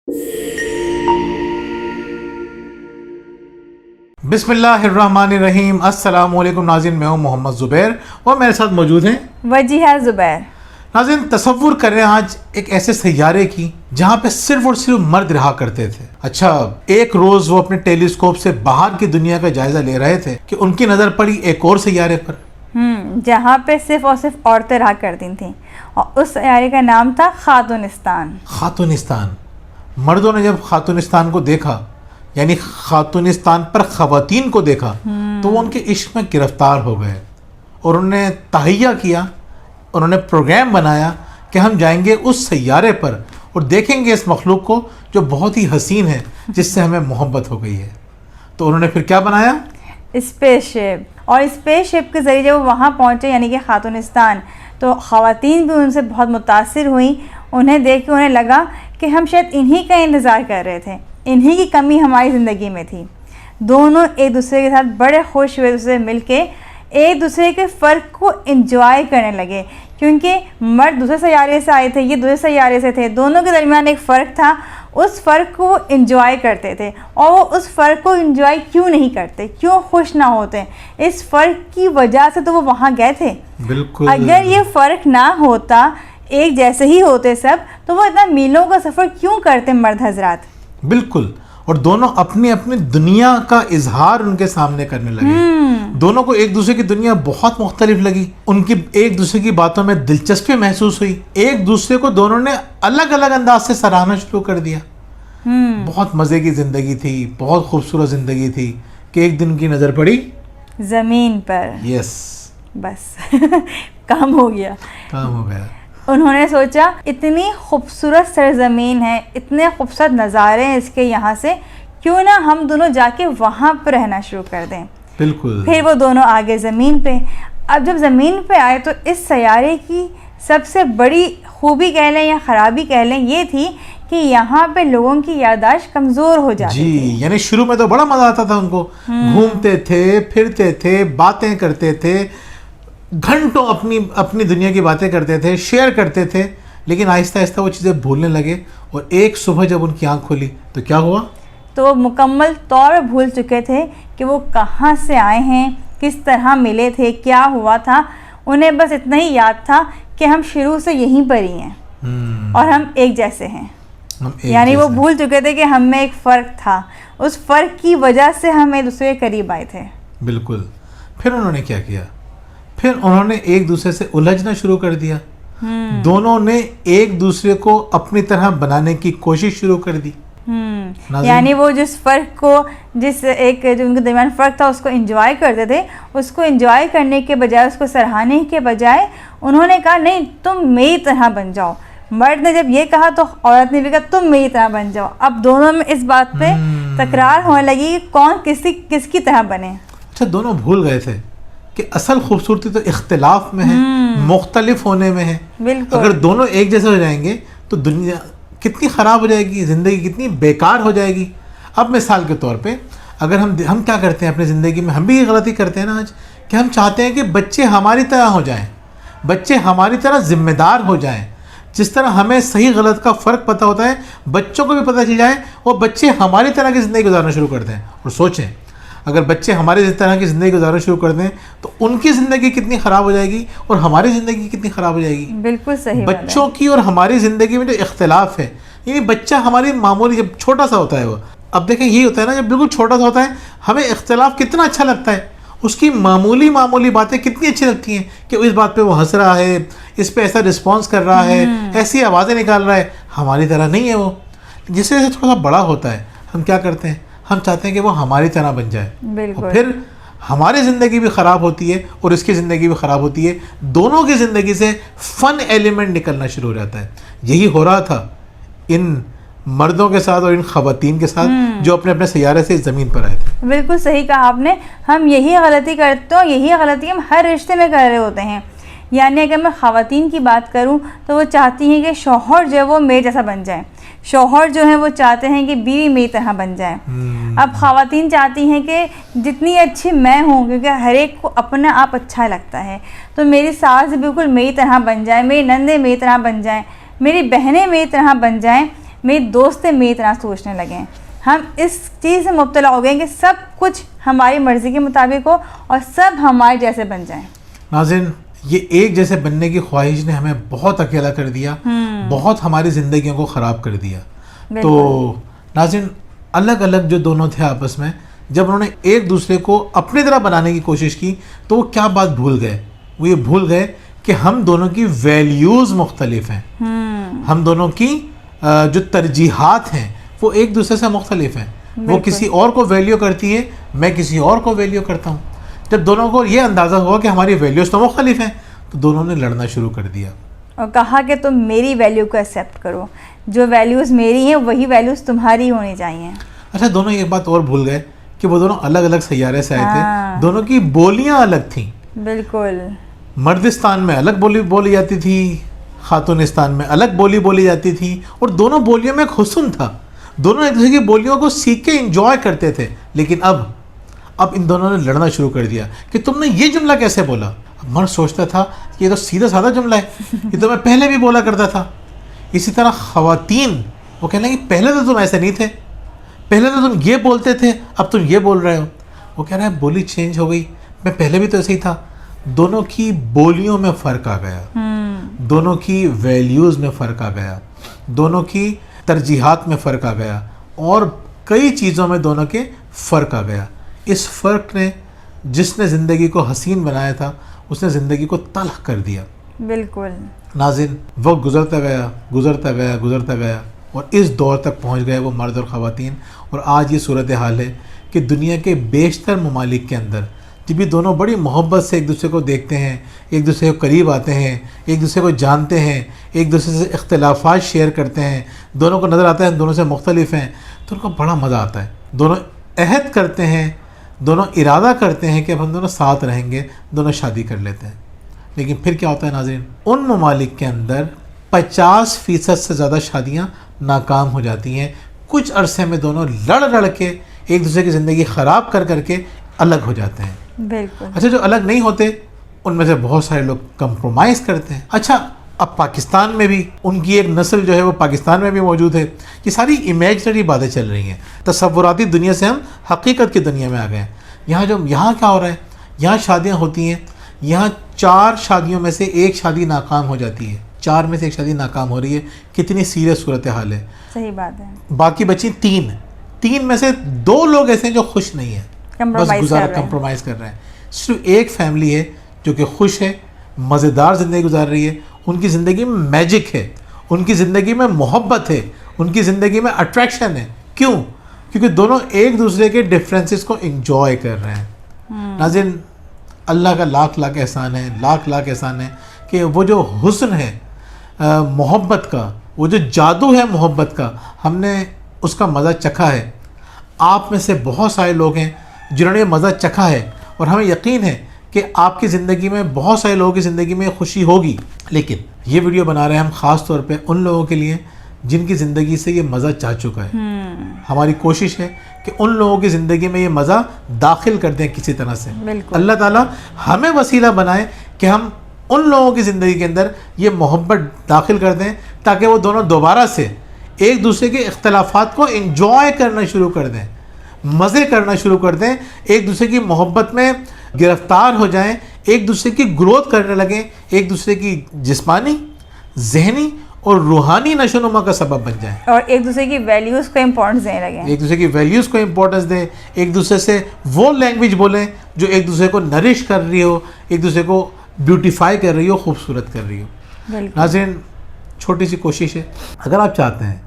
بسم اللہ الرحمن الرحیم. السلام علیکم ناظرین, میں ہوں محمد زبیر اور میرے ساتھ موجود ہیں وجیہہ زبیر. ناظرین, تصور کر رہے ہیں آج ایک ایسے سیارے کی جہاں پہ صرف اور صرف مرد رہا کرتے تھے. اچھا, ایک روز وہ اپنے ٹیلیسکوپ سے باہر کی دنیا کا جائزہ لے رہے تھے کہ ان کی نظر پڑی ایک اور سیارے پر جہاں پہ صرف اور صرف عورتیں رہا کرتی تھیں, اور اس سیارے کا نام تھا خاتونستان. خاتونستان. مردوں نے جب خاتونستان کو دیکھا, یعنی خاتونستان پر خواتین کو دیکھا, تو وہ ان کے عشق میں گرفتار ہو گئے اور انہوں نے تہیہ کیا, انہوں نے پروگرام بنایا کہ ہم جائیں گے اس سیارے پر اور دیکھیں گے اس مخلوق کو جو بہت ہی حسین ہے, جس سے ہمیں محبت ہو گئی ہے. تو انہوں نے پھر کیا بنایا؟ اسپیس شپ. اور اسپیس شپ کے ذریعے وہ وہاں پہنچے, یعنی کہ خاتونستان. تو خواتین بھی ان سے بہت متاثر ہوئیں. انہیں دیکھ کے انہیں لگا کہ ہم شاید انہی کا انتظار کر رہے تھے, انہی کی کمی ہماری زندگی میں تھی. دونوں ایک دوسرے کے ساتھ بڑے خوش ہوئے, دوسرے مل کے ایک دوسرے کے فرق کو انجوائے کرنے لگے, کیونکہ مرد دوسرے سیارے سے آئے تھے, یہ دوسرے سیارے سے تھے, دونوں کے درمیان ایک فرق تھا. اس فرق کو وہ انجوائے کرتے تھے, اور وہ اس فرق کو انجوائے کیوں نہیں کرتے, کیوں خوش نہ ہوتے؟ اس فرق کی وجہ سے تو وہ وہاں گئے تھے. بالکل. اگر یہ فرق نہ ہوتا, ایک جیسے ہی ہوتے سب, تو وہ اتنا میلوں کا سفر کیوں کرتے مرد حضرات؟ بالکل. اور دونوں اپنی اپنی دنیا کا اظہار ان کے سامنے کرنے لگے. دونوں کو ایک دوسرے کی دنیا بہت مختلف لگی, ان کی ایک دوسرے کی باتوں میں دلچسپی محسوس ہوئی, ایک دوسرے کو دونوں نے الگ الگ انداز سے سراہنا شروع کر دیا. بہت مزے کی زندگی تھی, بہت خوبصورت زندگی تھی کہ ایک دن کی نظر پڑی زمین پر. یس, بس کام ہو گیا. کام ہو گیا. انہوں نے سوچا اتنی خوبصورت سرزمین ہے, اتنے خوبصورت نظارے ہیں اس کے یہاں سے, کیوں نہ ہم دونوں جا کے وہاں پہ رہنا شروع کر دیں. بالکل. پھر وہ دونوں آگے زمین پہ. اب جب زمین پہ آئے تو اس سیارے کی سب سے بڑی خوبی کہہ لیں یا خرابی کہہ لیں یہ تھی کہ یہاں پہ لوگوں کی یادداشت کمزور ہو جاتی تھی. جی, یعنی شروع میں تو بڑا مزہ آتا تھا ان کو, گھومتے تھے, پھرتے تھے, باتیں کرتے تھے, گھنٹوں اپنی دنیا کی باتیں کرتے تھے, شیئر کرتے تھے. لیکن آہستہ آہستہ وہ چیزیں بھولنے لگے, اور ایک صبح جب ان کی آنکھ کھلی تو کیا ہوا؟ تو وہ مکمل طور پر بھول چکے تھے کہ وہ کہاں سے آئے ہیں, کس طرح ملے تھے, کیا ہوا تھا. انہیں بس اتنا ہی یاد تھا کہ ہم شروع سے یہیں پر ہی ہیں اور ہم ایک جیسے ہیں. یعنی وہ بھول چکے تھے کہ ہم میں ایک فرق تھا, اس فرق کی وجہ سے ہم ایک دوسرے کے قریب آئے تھے. بالکل. پھر انہوں نے کیا کیا؟ پھر انہوں نے ایک دوسرے سے الجھنا شروع کر دیا. دونوں نے ایک دوسرے کو اپنی طرح بنانے کی کوشش شروع کر دی. یعنی وہ جس فرق کو, جس ایک جو ان کے درمیان فرق تھا اس کو انجوائے کرتے تھے, اس کو انجوائے کرنے کے بجائے, اس کو سراہنے کے بجائے انہوں نے کہا نہیں تم میری طرح بن جاؤ. مرد نے جب یہ کہا تو عورت نے بھی کہا تم میری طرح بن جاؤ. اب دونوں میں اس بات پہ تکرار ہونے لگی کہ کون کس کی طرح بنے. اچھا, دونوں بھول گئے تھے کہ اصل خوبصورتی تو اختلاف میں ہے, مختلف ہونے میں ہے. بالکل. اگر دونوں ایک جیسے ہو جائیں گے تو دنیا کتنی خراب ہو جائے گی, زندگی کتنی بیکار ہو جائے گی. اب مثال کے طور پہ اگر ہم کیا کرتے ہیں اپنی زندگی میں, ہم بھی یہ غلطی کرتے ہیں نا آج, کہ ہم چاہتے ہیں کہ بچے ہماری طرح ہو جائیں, بچے ہماری طرح ذمہ دار ہو جائیں. جس طرح ہمیں صحیح غلط کا فرق پتہ ہوتا ہے, بچوں کو بھی پتہ چل جائے, وہ بچے ہماری طرح کی زندگی گزارنا شروع کر دیں. اور سوچیں, اگر بچے ہماری طرح کی زندگی گزارنا شروع کر دیں تو ان کی زندگی کتنی خراب ہو جائے گی اور ہماری زندگی کتنی خراب ہو جائے گی. بالکل صحیح. بچوں کی اور ہماری زندگی میں جو اختلاف ہے, یعنی بچہ ہماری معمولی جب چھوٹا سا ہوتا ہے, وہ اب دیکھیں یہی ہوتا ہے نا, جب بالکل چھوٹا سا ہوتا ہے ہمیں اختلاف کتنا اچھا لگتا ہے, اس کی معمولی باتیں کتنی اچھی لگتی ہیں کہ اس بات پہ وہ ہنس رہا ہے, اس پہ ایسا رسپانس کر رہا ہے, ایسی آوازیں نکال رہا ہے. ہماری طرح نہیں ہے وہ. جس وجہ سے تھوڑا سا بڑا ہوتا ہے ہم کیا کرتے ہیں, ہم چاہتے ہیں کہ وہ ہماری طرح بن جائے. اور پھر ہماری زندگی بھی خراب ہوتی ہے اور اس کی زندگی بھی خراب ہوتی ہے. دونوں کی زندگی سے فن ایلیمنٹ نکلنا شروع ہو جاتا ہے. یہی ہو رہا تھا ان مردوں کے ساتھ اور ان خواتین کے ساتھ جو اپنے اپنے سیارے سے زمین پر آئے تھے. بالکل صحیح کہا آپ نے. ہم یہی غلطی کرتے ہیں, یہی غلطی ہم ہر رشتے میں کر رہے ہوتے ہیں. یعنی اگر میں خواتین کی بات کروں تو وہ چاہتی ہیں کہ شوہر جو ہے وہ میرے جیسا بن جائے, شوہر جو ہیں وہ چاہتے ہیں کہ بیوی میری طرح بن جائے. اب خواتین چاہتی ہیں کہ جتنی اچھی میں ہوں, کیونکہ ہر ایک کو اپنا آپ اچھا لگتا ہے, تو میری ساس بالکل میری طرح بن جائے, میری نندیں میری طرح بن جائیں, میری بہنیں میری طرح بن جائیں, میری دوستیں میری طرح سوچنے لگیں. ہم اس چیز سے مبتلا ہو گئے کہ سب کچھ ہماری مرضی کے مطابق ہو اور سب ہمارے جیسے بن جائیں. ناظرین یہ ایک جیسے بننے کی خواہش نے ہمیں بہت اکیلا کر دیا, بہت ہماری زندگیوں کو خراب کر دیا. تو ناظرین الگ الگ جو دونوں تھے آپس میں, جب انہوں نے ایک دوسرے کو اپنی طرح بنانے کی کوشش کی تو وہ کیا بات بھول گئے, وہ یہ بھول گئے کہ ہم دونوں کی ویلیوز مختلف ہیں, ہم دونوں کی جو ترجیحات ہیں وہ ایک دوسرے سے مختلف ہیں. وہ کسی اور کو ویلیو کرتی ہے, میں کسی اور کو ویلیو کرتا ہوں. جب دونوں کو یہ اندازہ ہوا کہ ہماری ویلیوز تو مختلف ہیں تو دونوں نے لڑنا شروع کر دیا اور کہا کہ تم میری ویلیو کو ایکسیپٹ کرو, جو ویلیوز میری ہیں وہی ویلیوز تمہاری ہونی چاہیے. اچھا دونوں ایک بات اور بھول گئے کہ وہ دونوں الگ الگ سیارے سے آئے تھے, دونوں کی بولیاں الگ تھیں. بالکل, مردستان میں الگ بولی بولی جاتی تھی, خاتونستان میں الگ بولی بولی جاتی تھی, اور دونوں بولیوں میں ایک حسن تھا. دونوں ایک دوسرے کی بولیوں کو سیکھ کے انجوائے کرتے تھے. لیکن اب ان دونوں نے لڑنا شروع کر دیا کہ تم نے یہ جملہ کیسے بولا. اب مرد سوچتا تھا کہ یہ تو سیدھا سادہ جملہ ہے, یہ تو میں پہلے بھی بولا کرتا تھا. اسی طرح خواتین وہ کہنے لگی پہلے تو تم ایسے نہیں تھے, پہلے تو تم یہ بولتے تھے, اب تم یہ بول رہے ہو. وہ کہہ رہا ہے بولی چینج ہو گئی, میں پہلے بھی تو ایسے ہی تھا. دونوں کی بولیوں میں فرق آ گیا, دونوں کی ویلیوز میں فرق آ گیا, دونوں کی ترجیحات میں فرق آ گیا, اور کئی چیزوں میں دونوں کے فرق آ گیا. اس فرق نے جس نے زندگی کو حسین بنایا تھا اس نے زندگی کو تلخ کر دیا. بالکل ناظرین وقت گزرتا گیا گزرتا گیا گزرتا گیا اور اس دور تک پہنچ گئے وہ مرد اور خواتین. اور آج یہ صورتحال ہے کہ دنیا کے بیشتر ممالک کے اندر جب بھی دونوں بڑی محبت سے ایک دوسرے کو دیکھتے ہیں, ایک دوسرے کو قریب آتے ہیں, ایک دوسرے کو جانتے ہیں, ایک دوسرے سے اختلافات شیئر کرتے ہیں, دونوں کو نظر آتا ہے دونوں سے مختلف ہیں, تو ان کو بڑا مزہ آتا ہے. دونوں عہد کرتے ہیں, دونوں ارادہ کرتے ہیں کہ اب ہم دونوں ساتھ رہیں گے, دونوں شادی کر لیتے ہیں. لیکن پھر کیا ہوتا ہے ناظرین, ان ممالک کے اندر 50% سے زیادہ شادیاں ناکام ہو جاتی ہیں. کچھ عرصے میں دونوں لڑ کے ایک دوسرے کی زندگی خراب کر کے الگ ہو جاتے ہیں. بالکل. اچھا جو الگ نہیں ہوتے ان میں سے بہت سارے لوگ کمپرومائز کرتے ہیں. اچھا اب پاکستان میں بھی ان کی ایک نسل جو ہے وہ پاکستان میں بھی موجود ہے. یہ ساری امیجنری باتیں چل رہی ہیں, تصوراتی دنیا سے ہم حقیقت کی دنیا میں آ گئے ہیں. یہاں کیا ہو رہا ہے, یہاں شادیاں ہوتی ہیں, یہاں 4 شادیوں میں سے ایک شادی ناکام ہو جاتی ہے, 4 میں سے ایک شادی ناکام ہو رہی ہے. کتنی سیریس صورتحال ہے. صحیح بات ہے. باقی بچی 3 میں سے 2 لوگ ایسے ہیں جو خوش نہیں ہیں, بس کمپرومائز کر رہے ہیں. صرف ایک فیملی ہے جو کہ خوش ہے, مزیدار زندگی گزار رہی ہے. ان کی زندگی میں میجک ہے, ان کی زندگی میں محبت ہے, ان کی زندگی میں اٹریکشن ہے. کیوں؟ کیونکہ دونوں ایک دوسرے کے ڈفرینسز کو انجوائے کر رہے ہیں. ناظرین اللہ کا لاکھ احسان ہے, لاکھ احسان ہے کہ وہ جو حسن ہے محبت کا, وہ جو جادو ہے محبت کا, ہم نے اس کا مزہ چکھا ہے. آپ میں سے بہت سارے لوگ ہیں جنہوں نے یہ مزہ چکھا ہے, اور ہمیں یقین ہے کہ آپ کی زندگی میں بہت سارے لوگوں کی زندگی میں خوشی ہوگی. لیکن یہ ویڈیو بنا رہے ہیں ہم خاص طور پہ ان لوگوں کے لیے جن کی زندگی سے یہ مزہ چاہ چکا ہے. ہماری کوشش ہے کہ ان لوگوں کی زندگی میں یہ مزہ داخل کر دیں کسی طرح سے. اللہ تعالیٰ ہمیں وسیلہ بنائے کہ ہم ان لوگوں کی زندگی کے اندر یہ محبت داخل کر دیں تاکہ وہ دونوں دوبارہ سے ایک دوسرے کے اختلافات کو انجوائے کرنا شروع کر دیں, مزے کرنا شروع کر دیں, ایک دوسرے کی محبت میں گرفتار ہو جائیں, ایک دوسرے کی گروتھ کرنے لگیں, ایک دوسرے کی جسمانی, ذہنی اور روحانی نشو و نما کا سبب بن جائیں, اور ایک دوسرے کی ویلیوز کو امپورٹنس دینے لگیں, ایک دوسرے کی ویلیوز کو امپورٹنس دیں, ایک دوسرے سے وہ لینگویج بولیں جو ایک دوسرے کو نرش کر رہی ہو, ایک دوسرے کو بیوٹیفائی کر رہی ہو, خوبصورت کر رہی ہو. ناظرین چھوٹی سی کوشش ہے, اگر آپ چاہتے ہیں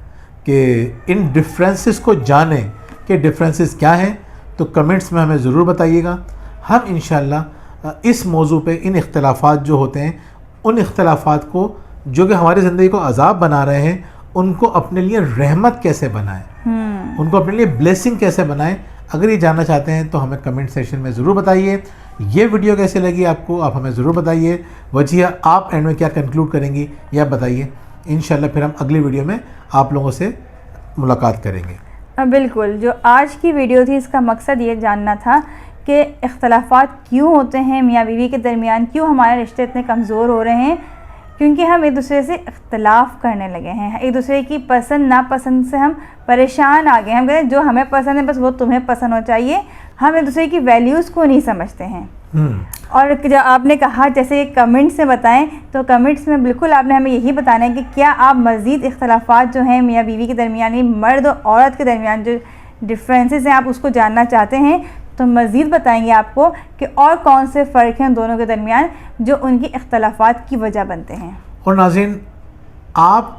کہ ان ڈفرینسز کو جانیں کہ ڈفرینسز کیا ہیں تو کمنٹس میں ہمیں ضرور بتائیے گا. ہم انشاءاللہ اس موضوع پہ ان اختلافات جو ہوتے ہیں, ان اختلافات کو جو کہ ہماری زندگی کو عذاب بنا رہے ہیں, ان کو اپنے لیے رحمت کیسے بنائیں, ان کو اپنے لیے بلیسنگ کیسے بنائیں. اگر یہ جاننا چاہتے ہیں تو ہمیں کمنٹ سیکشن میں ضرور بتائیے. یہ ویڈیو کیسے لگی آپ کو, آپ ہمیں ضرور بتائیے. وجیہہ آپ اینڈ میں کیا کنکلوڈ کریں گی یہ آپ بتائیے. انشاءاللہ پھر ہم اگلی ویڈیو میں آپ لوگوں سے ملاقات کریں گے. بالکل, جو آج کی ویڈیو تھی اس کا مقصد یہ جاننا تھا کہ اختلافات کیوں ہوتے ہیں میاں بیوی کے درمیان, کیوں ہمارے رشتے اتنے کمزور ہو رہے ہیں. کیونکہ ہم ایک دوسرے سے اختلاف کرنے لگے ہیں, ایک دوسرے کی پسند ناپسند سے ہم پریشان آ گئے ہیں. ہم کہتے ہیں جو ہمیں پسند ہے بس وہ تمہیں پسند ہو چاہیے, ہم ایک دوسرے کی ویلیوز کو نہیں سمجھتے ہیں. اور جو آپ نے کہا جیسے کمنٹس میں بتائیں, تو کمنٹس میں بالکل آپ نے ہمیں یہی بتانا ہے کہ کیا آپ مزید اختلافات جو ہیں میاں بیوی کے درمیان, مرد اور عورت کے درمیان جو ڈفرینسز ہیں آپ اس کو جاننا چاہتے ہیں, تو مزید بتائیں گے آپ کو کہ اور کون سے فرق ہیں دونوں کے درمیان جو ان کی اختلافات کی وجہ بنتے ہیں. اور ناظرین, آپ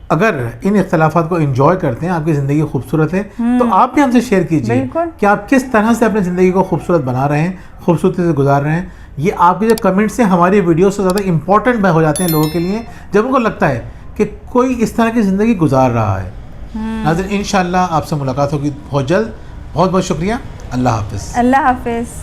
اگر ان اختلافات کو انجوائے کرتے ہیں, آپ کی زندگی خوبصورت ہے, تو آپ بھی ہم سے شیئر کیجیے کہ آپ کس طرح سے اپنی زندگی کو خوبصورت بنا رہے ہیں, خوبصورتی سے گزار رہے ہیں. یہ آپ کے جو کمنٹس ہیں ہماری ویڈیو سے زیادہ امپورٹنٹ ہو جاتے ہیں لوگوں کے لیے, جب ان کو لگتا ہے کہ کوئی اس طرح کی زندگی گزار رہا ہے. ناظرین, انشاءاللہ آپ سے ملاقات ہوگی بہت جلد. بہت بہت شکریہ. اللہ حافظ. اللہ حافظ.